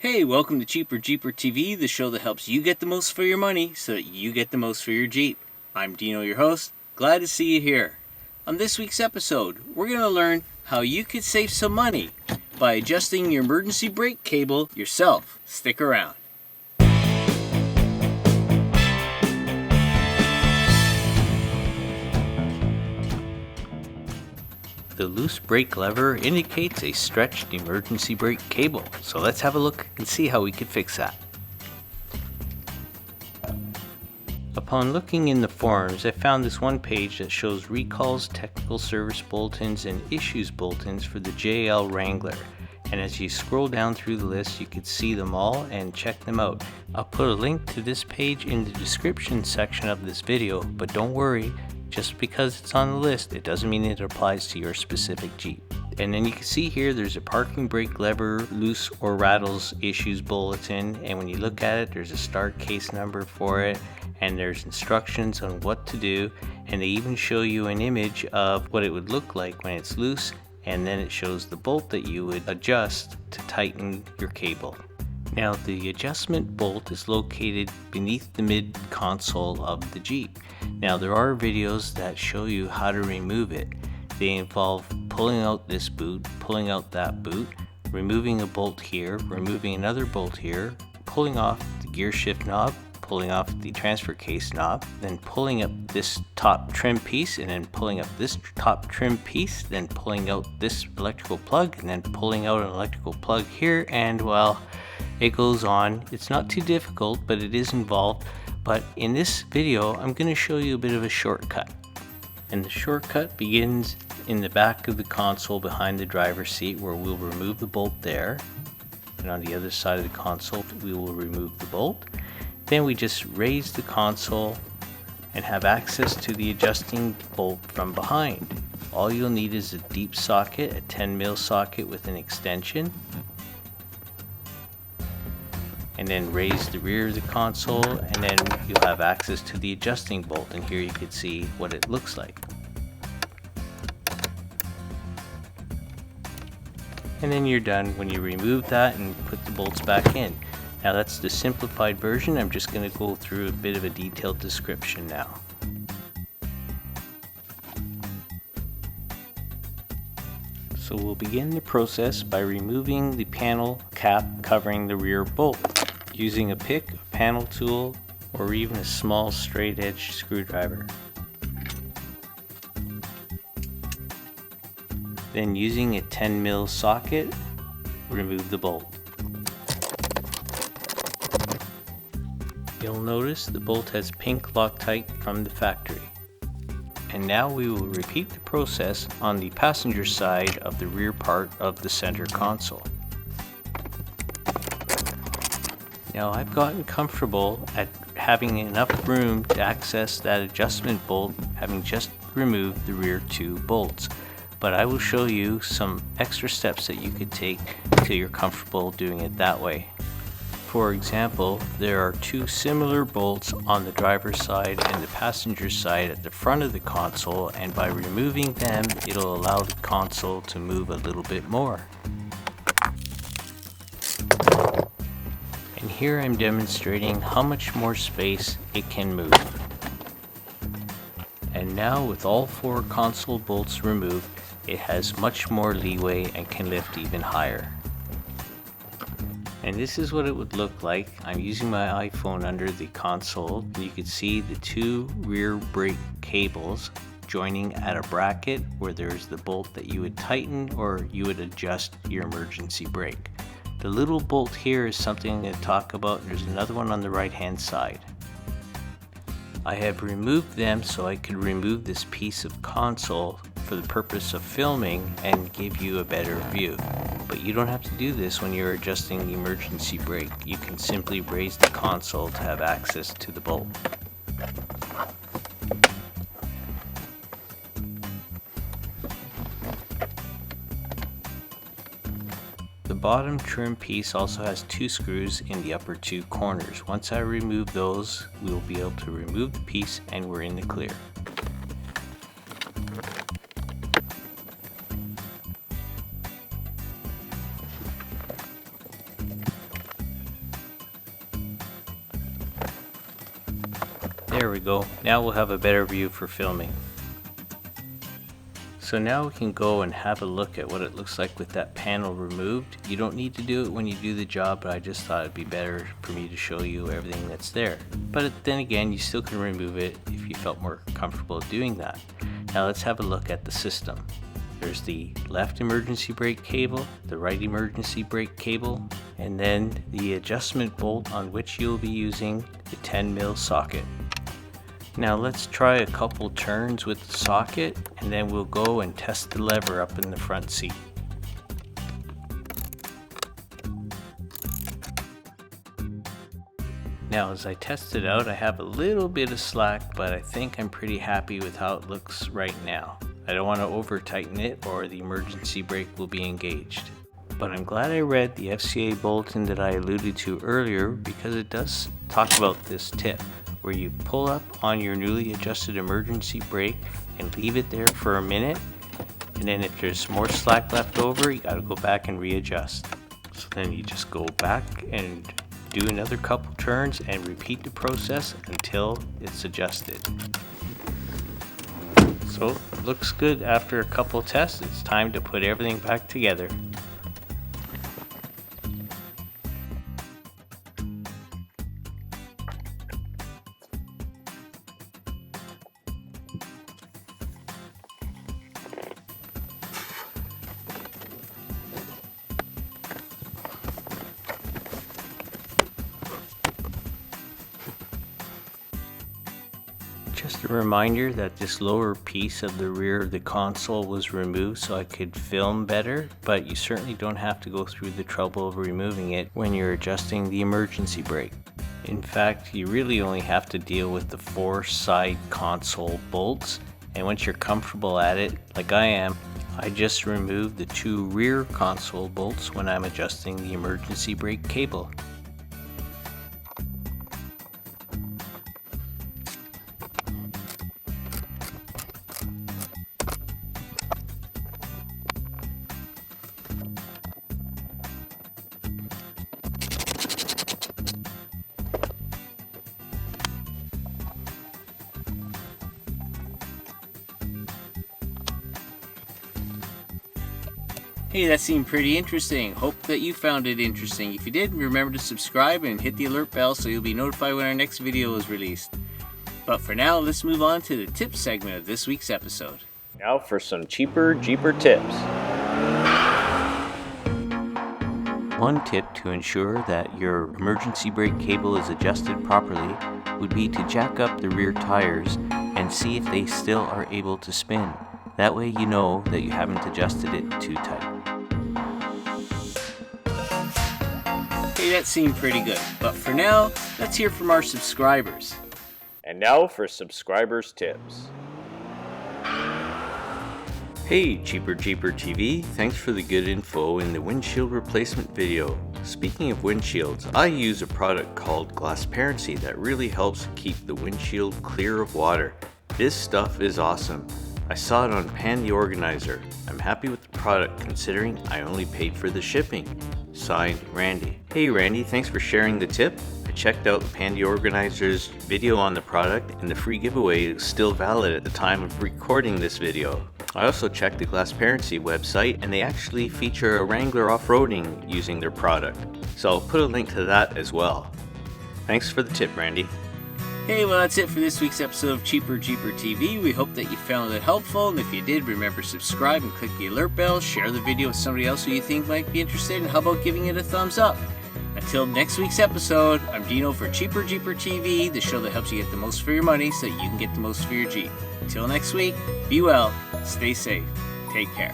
Hey, welcome to Cheaper Jeeper TV, the show that helps you get the most for your money so that you get the most for your Jeep. I'm Dino, your host. Glad to see you here. On this week's episode, we're going to learn how you could save some money by adjusting your emergency brake cable yourself. Stick around. The loose brake lever indicates a stretched emergency brake cable, so let's have a look and see how we could fix that. Upon looking in the forums, I found this one page that shows recalls, technical service bulletins, and issues bulletins for the JL Wrangler. And as you scroll down through the list, you could see them all and check them out. I'll put a link to this page in the description section of this video, but don't worry. Just because it's on the list, it doesn't mean it applies to your specific Jeep. And then you can see here there's a parking brake lever loose or rattles issues bulletin, and when you look at it, there's a start case number for it, and there's instructions on what to do, and they even show you an image of what it would look like when it's loose, and then it shows the bolt that you would adjust to tighten your cable. Now, the adjustment bolt is located beneath the mid console of the Jeep. Now, there are videos that show you how to remove it. They involve pulling out this boot, pulling out that boot, removing a bolt here, removing another bolt here, pulling off the gear shift knob, pulling off the transfer case knob, then pulling up this top trim piece, and then pulling up this top trim piece, then pulling out this electrical plug, and then pulling out an electrical plug here, and well, it goes on. It's not too difficult, but it is involved. But in this video, I'm going to show you a bit of a shortcut. And the shortcut begins in the back of the console behind the driver's seat, where we'll remove the bolt there. And on the other side of the console, we will remove the bolt. Then we just raise the console and have access to the adjusting bolt from behind. All you'll need is a deep socket, a 10mm socket with an extension. And then raise the rear of the console, and then you'll have access to the adjusting bolt, and here you can see what it looks like. And then you're done when you remove that and put the bolts back in. Now that's the simplified version. I'm just going to go through a bit of a detailed description now. So we'll begin the process by removing the panel cap covering the rear bolt, using a pick, a panel tool, or even a small straight edge screwdriver. Then using a 10mm socket, remove the bolt. You'll notice the bolt has pink Loctite from the factory. And now we will repeat the process on the passenger side of the rear part of the center console. Now, I've gotten comfortable at having enough room to access that adjustment bolt, having just removed the rear two bolts. But I will show you some extra steps that you could take till you're comfortable doing it that way. For example, there are two similar bolts on the driver's side and the passenger side at the front of the console, and by removing them, it'll allow the console to move a little bit more. And here I'm demonstrating how much more space it can move. And now with all four console bolts removed, it has much more leeway and can lift even higher. And this is what it would look like. I'm using my iPhone under the console. You can see the two rear brake cables joining at a bracket where there's the bolt that you would tighten or you would adjust your emergency brake. The little bolt here is something I'm going to talk about. There's another one on the right hand side. I have removed them so I could remove this piece of console for the purpose of filming and give you a better view. But you don't have to do this when you're adjusting the emergency brake. You can simply raise the console to have access to the bolt. The bottom trim piece also has two screws in the upper two corners. Once I remove those, we will be able to remove the piece and we're in the clear. There we go. Now we'll have a better view for filming. So now we can go and have a look at what it looks like with that panel removed. You don't need to do it when you do the job, but I just thought it'd be better for me to show you everything that's there. But then again, you still can remove it if you felt more comfortable doing that. Now let's have a look at the system. There's the left emergency brake cable, the right emergency brake cable, and then the adjustment bolt on which you'll be using the 10mm socket. Now let's try a couple turns with the socket, and then we'll go and test the lever up in the front seat. Now as I test it out, I have a little bit of slack, but I think I'm pretty happy with how it looks right now. I don't want to over tighten it or the emergency brake will be engaged. But I'm glad I read the FCA bulletin that I alluded to earlier, because it does talk about this tip, where you pull up on your newly adjusted emergency brake and leave it there for a minute, and then if there's more slack left over, you got to go back and readjust. So then you just go back and do another couple turns and repeat the process until it's adjusted. So it looks good after a couple tests. It's time to put everything back together. Just a reminder that this lower piece of the rear of the console was removed so I could film better, but you certainly don't have to go through the trouble of removing it when you're adjusting the emergency brake. In fact, you really only have to deal with the 4 side console bolts, and once you're comfortable at it, like I am, I just remove the 2 rear console bolts when I'm adjusting the emergency brake cable. Hey, that seemed pretty interesting. Hope that you found it interesting. If you did, remember to subscribe and hit the alert bell so you'll be notified when our next video is released. But for now, let's move on to the tips segment of this week's episode. Now for some cheaper Jeeper tips. One tip to ensure that your emergency brake cable is adjusted properly would be to jack up the rear tires and see if they still are able to spin. That way you know that you haven't adjusted it too tight. Hey, that seemed pretty good, but for now, let's hear from our subscribers. And now for subscribers' tips. Hey, Cheaper TV, thanks for the good info in the windshield replacement video. Speaking of windshields, I use a product called Glassparency that really helps keep the windshield clear of water. This stuff is awesome. I saw it on Pan TheOrganizer. I'm happy with the product considering I only paid for the shipping. Signed, Randy. Hey Randy, thanks for sharing the tip. I checked out Pan TheOrganizer's video on the product, and the free giveaway is still valid at the time of recording this video. I also checked the Glassparency website, and they actually feature a Wrangler off-roading using their product. So I'll put a link to that as well. Thanks for the tip, Randy. Hey, well that's it for this week's episode of Cheaper TV. We hope that you found it helpful, and if you did, remember to subscribe and click the alert bell, share the video with somebody else who you think might be interested, and how about giving it a thumbs up? Until next week's episode, I'm Dino for Cheaper TV, the show that helps you get the most for your money so you can get the most for your Jeep. Until next week, be well, stay safe, take care.